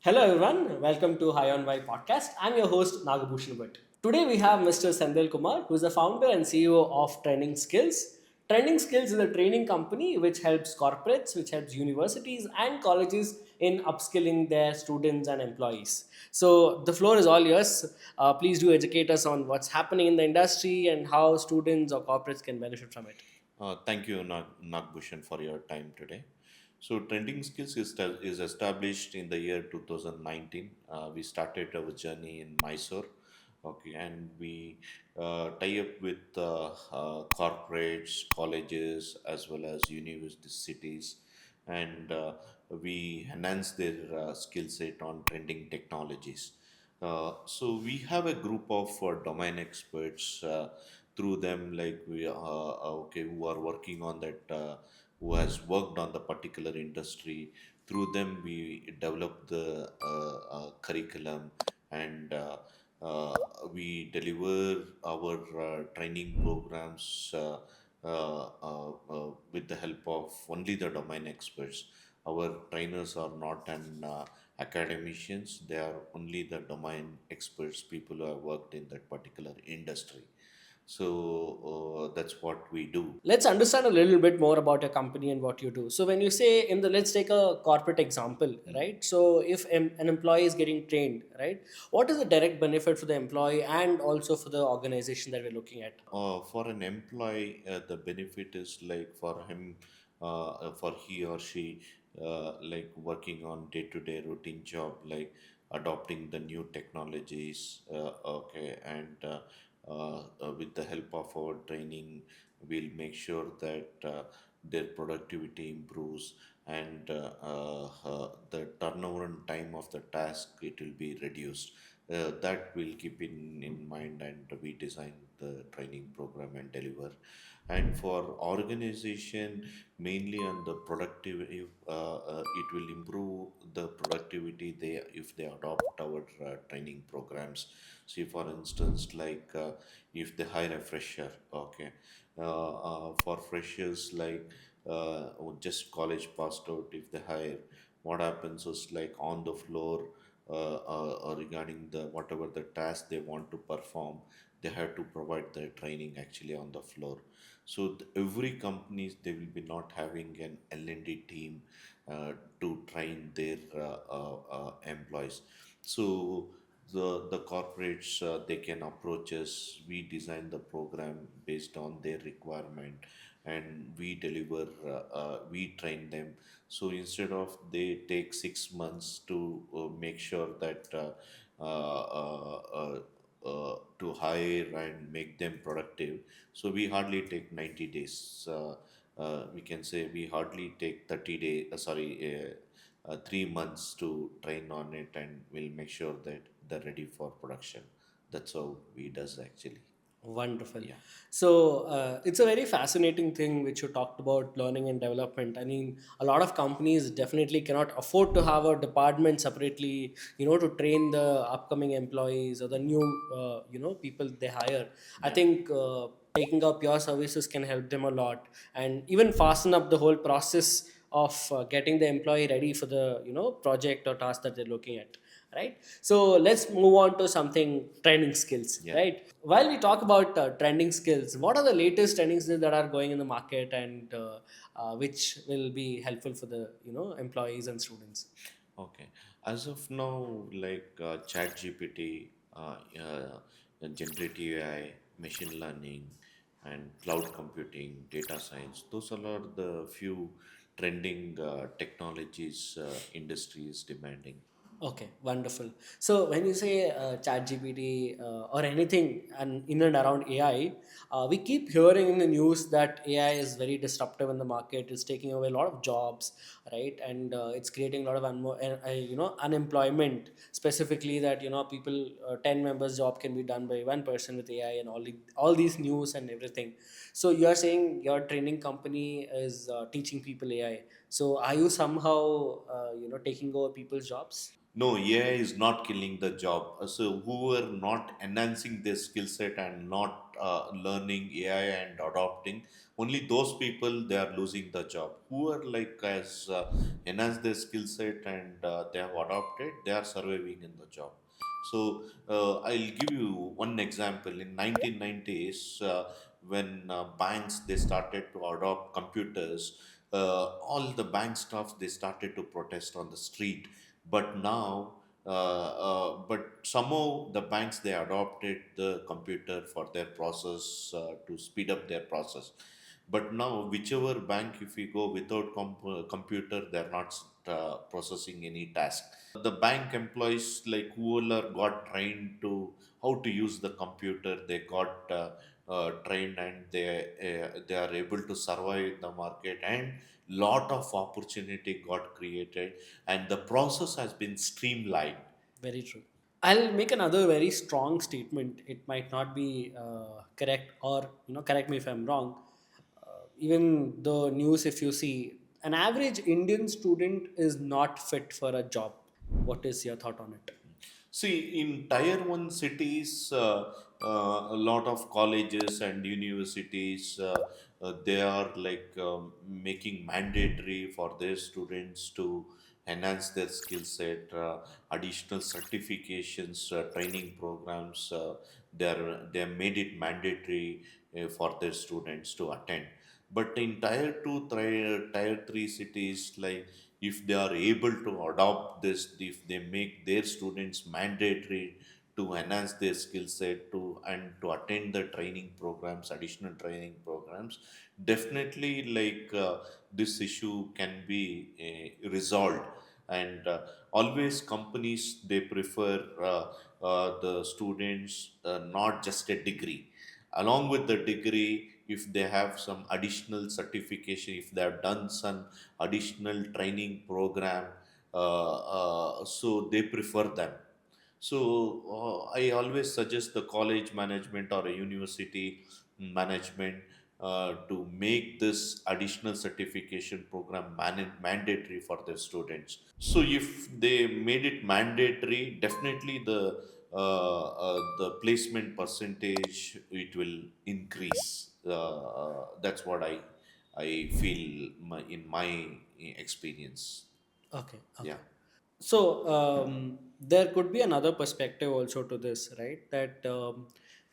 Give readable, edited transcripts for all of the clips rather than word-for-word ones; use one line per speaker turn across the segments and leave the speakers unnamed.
Hello everyone, welcome to High on Why podcast. I'm your host Nagabhushan Bhatt. Today we have Mr. Senthil Kumar, who is the founder and CEO of Training Skills. Training Skills is a training company which helps corporates, which helps universities and colleges in upskilling their students and employees. So the floor is all yours. Please do educate us on what's happening in the industry and how students or corporates can benefit from it.
Thank you, Nagbhushan, for your time today. So, Trending Skills is established in the year 2019. We started our journey in Mysore, okay, and we tie up with corporates, colleges, as well as universities, and we enhance their skill set on trending technologies. So we have a group of domain experts through them, like okay, who are working on that, who has worked on the particular industry. Through them, we develop the curriculum, and we deliver our training programs with the help of only the domain experts. Our trainers are not an academicians, they are only the domain experts, people who have worked in that particular industry. So that's what we do.
Let's understand a little bit more about your company and what you do. So when you say let's take a corporate example, right? So if an employee is getting trained, right, what is the direct benefit for the employee and also for the organization that we're looking at?
For an employee, the benefit is like for him, for he or she, like working on day-to-day routine job, like adopting the new technologies. Okay, and with the help of our training, we'll make sure that their productivity improves, and the turnover time of the task, it will be reduced. That we'll keep in mind, and we design the training program and deliver. And for organization, mainly on the productivity, it will improve the productivity they if they adopt our training programs. See, for instance, like if they hire a fresher, okay, for freshers, like just college passed out, if they hire, what happens is, like on the floor, regarding the whatever the task they want to perform, they have to provide the training actually on the floor. So every companies, they will be not having an L&D team to train their employees. So the corporates, they can approach us. We design the program based on their requirement, and we deliver. We train them. So instead of they take 6 months to make sure that to hire and make them productive, so we hardly take 90 days. We can say we hardly take 30 days. 3 months to train on it, and we'll make sure that they're ready for production. That's how we does actually.
Wonderful.
Yeah.
So it's a very fascinating thing which you talked about learning and development. I mean, a lot of companies definitely cannot afford to have a department separately, to train the upcoming employees or the new, people they hire. I
Yeah.
think taking up your services can help them a lot and even fasten up the whole process of getting the employee ready for the, project or task that they're looking at. Right. So let's move on to something training skills.
Yeah.
Right. While we talk about trending skills, what are the latest trending skills that are going in the market and which will be helpful for the employees and students?
Okay. As of now, like Chat GPT, generative AI, machine learning, and cloud computing, data science, those are the few trending technologies industry is demanding.
Okay, wonderful. So when you say chat GPT or anything and in and around AI, we keep hearing in the news that AI is very disruptive in the market. It's taking away a lot of jobs, right? And it's creating a lot of unemployment. Specifically, that people 10 members job can be done by one person with AI and all these news and everything. So you are saying your training company is teaching people AI. So are you somehow taking over people's jobs?
No, AI is not killing the job. So who are not enhancing their skill set and not learning AI and adopting, only those people they are losing the job. Who are like has enhanced their skill set and they have adopted, they are surviving in the job. So I'll give you one example. In 1990s, when banks they started to adopt computers, all the bank staff they started to protest on the street. But now, but somehow the banks they adopted the computer for their process to speed up their process. But now, whichever bank, if we go without computer, they're not processing any task. The bank employees, like whoever got trained to how to use the computer, they got trained and they are able to survive in the market, and lot of opportunity got created, and the process has been streamlined.
Very true. I'll make another very strong statement. It might not be correct, or correct me if I'm wrong. Even the news, if you see, an average Indian student is not fit for a job. What is your thought on it?
See, in tier one cities, a lot of colleges and universities they are like making mandatory for their students to enhance their skill set, additional certifications, training programs. They have made it mandatory for their students to attend. But in tier two, tier three cities, like if they are able to adopt this, if they make their students mandatory to enhance their skill set to and to attend the training programs, additional training programs, definitely like this issue can be resolved. And always companies they prefer the students not just a degree, along with the degree if they have some additional certification, if they have done some additional training program, so they prefer them. So I always suggest the college management or a university management to make this additional certification program mandatory for their students. So if they made it mandatory, definitely the placement percentage it will increase. That's what I feel in my experience.
Okay,
Yeah.
okay. So there could be another perspective also to this, right? That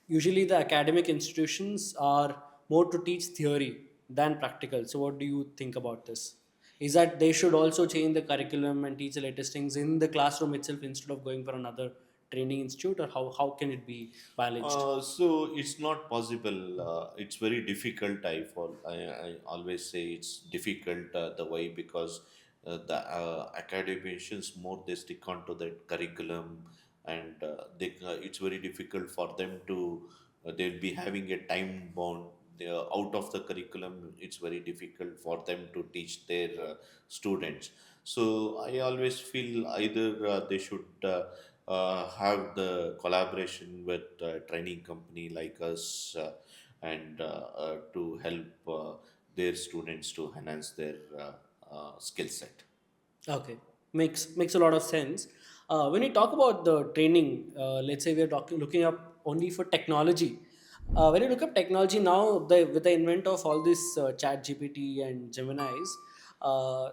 usually the academic institutions are more to teach theory than practical. So what do you think about this? Is that they should also change the curriculum and teach the latest things in the classroom itself instead of going for another training institute, or how can it be balanced?
So it's not possible. It's very difficult. I always say it's difficult the way because the academicians more they stick on to the curriculum, and it's very difficult for them to. They'll be having a time bound. They are out of the curriculum. It's very difficult for them to teach their students. So I always feel either they should. Have the collaboration with a training company like us and to help their students to enhance their skill set.
Okay, makes a lot of sense. When you talk about the training, let's say we are talking looking up only for technology. When you look up technology now, with the invent of all this Chat GPT and Gemini's, uh,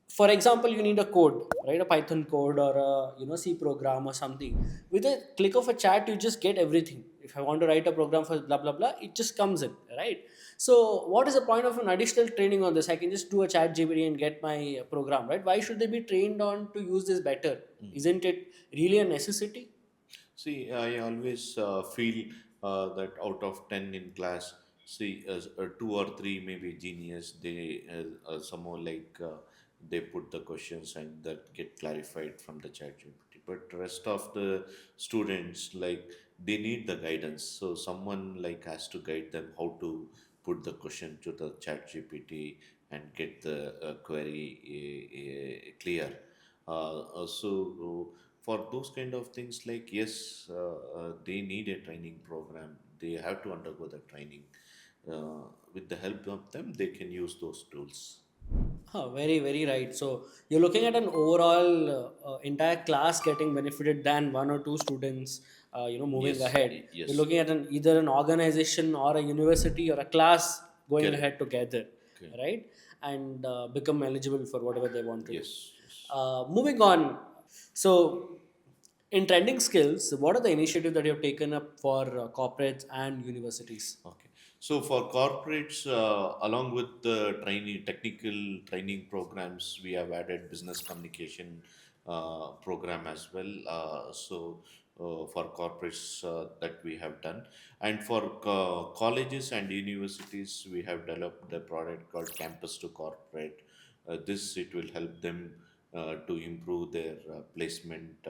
for example, you need a code, right? A Python code or a C program or something. With a click of a chat, you just get everything. If I want to write a program for blah blah blah, it just comes in, right? So, what is the point of an additional training on this? I can just do a chat GPT and get my program, right? Why should they be trained on to use this better? Isn't it really a necessity?
See, I always feel that out of 10 in class, see, two or three maybe genius, they somehow like they put the questions and that get clarified from the chat GPT. But rest of the students, like they need the guidance. So someone like has to guide them how to put the question to the chat GPT and get the query clear. So for those kind of things, like yes, they need a training program. They have to undergo the training. With the help of them, they can use those tools.
Very, very right. So you're looking at an overall entire class getting benefited than one or two students, moving
Yes,
ahead. You're
yes,
looking at either an organization or a university or a class going
correct.
ahead together,
Okay.
right? And become eligible for whatever they want to do.
Yes, yes.
Moving on. So in trending skills, what are the initiatives that you have taken up for corporates and universities?
Okay. So for corporates, along with the training, technical training programs, we have added business communication program as well. For corporates that we have done, and for colleges and universities, we have developed a product called Campus to Corporate. This it will help them to improve their placement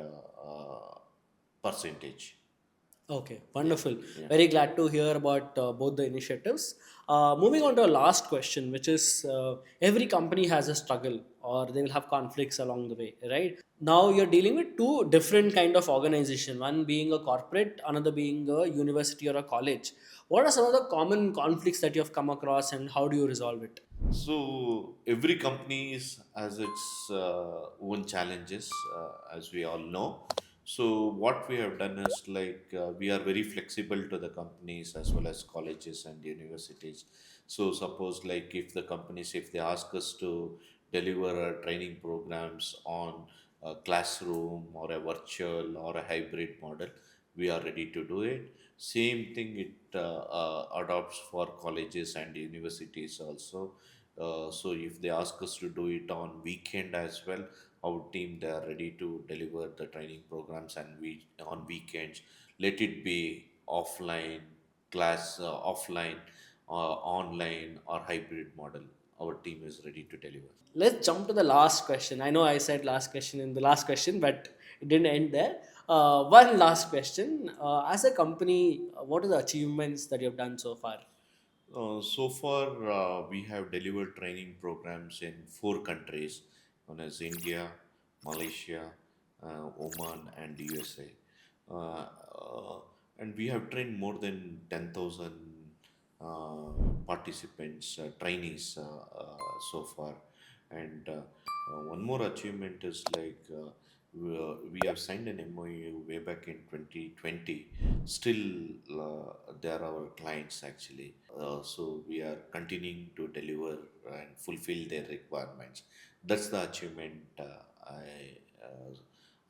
percentage.
Okay,
Yeah,
wonderful.
yeah.
Very glad to hear about both the initiatives. Moving on to a last question, which is every company has a struggle or they will have conflicts along the way, right? Now you're dealing with two different kind of organization, one being a corporate, another being a university or a college. What are some of the common conflicts that you have come across and how do you resolve it?
So every company has its own challenges, as we all know. So what we have done is like we are very flexible to the companies as well as colleges and universities. So suppose like if the companies, if they ask us to deliver training programs on a classroom or a virtual or a hybrid model, we are ready to do it. Same thing it adopts for colleges and universities also. So if they ask us to do it on weekend as well, our team they are ready to deliver the training programs and we on weekends. Let it be offline class, offline, online or hybrid model. Our team is ready to deliver.
Let's jump to the last question. I know I said last question in the last question, but it didn't end there. One last question. As a company, what are the achievements that you have done so far?
So far, we have delivered training programs in four countries, one is India, Malaysia, Oman, and USA. And we have trained more than 10,000 participants, trainees so far. And one more achievement is like we have signed an MOU way back in 2020. Still, they are our clients actually. So we are continuing to deliver and fulfill their requirements. That's the achievement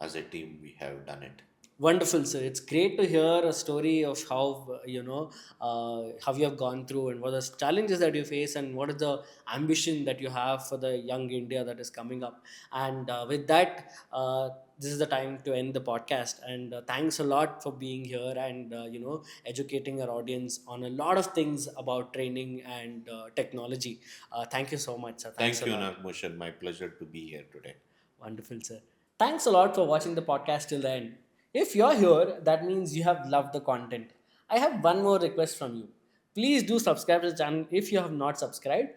as a team we have done it.
Wonderful, sir. It's great to hear a story of how how you have gone through and what are the challenges that you face and what is the ambition that you have for the young India that is coming up. And with that, this is the time to end the podcast. And thanks a lot for being here and educating our audience on a lot of things about training and technology. Thank you so much, sir. Thanks
Thank
a
you,
lot.
Nagmotion. My pleasure to be here today.
Wonderful, sir. Thanks a lot for watching the podcast till the end. If you're here, that means you have loved the content. I have one more request from you. Please do subscribe to the channel if you have not subscribed,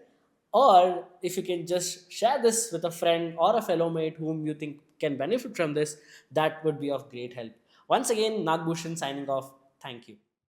or if you can just share this with a friend or a fellow mate whom you think can benefit from this, that would be of great help. Once again, Nagbhushan signing off. Thank you.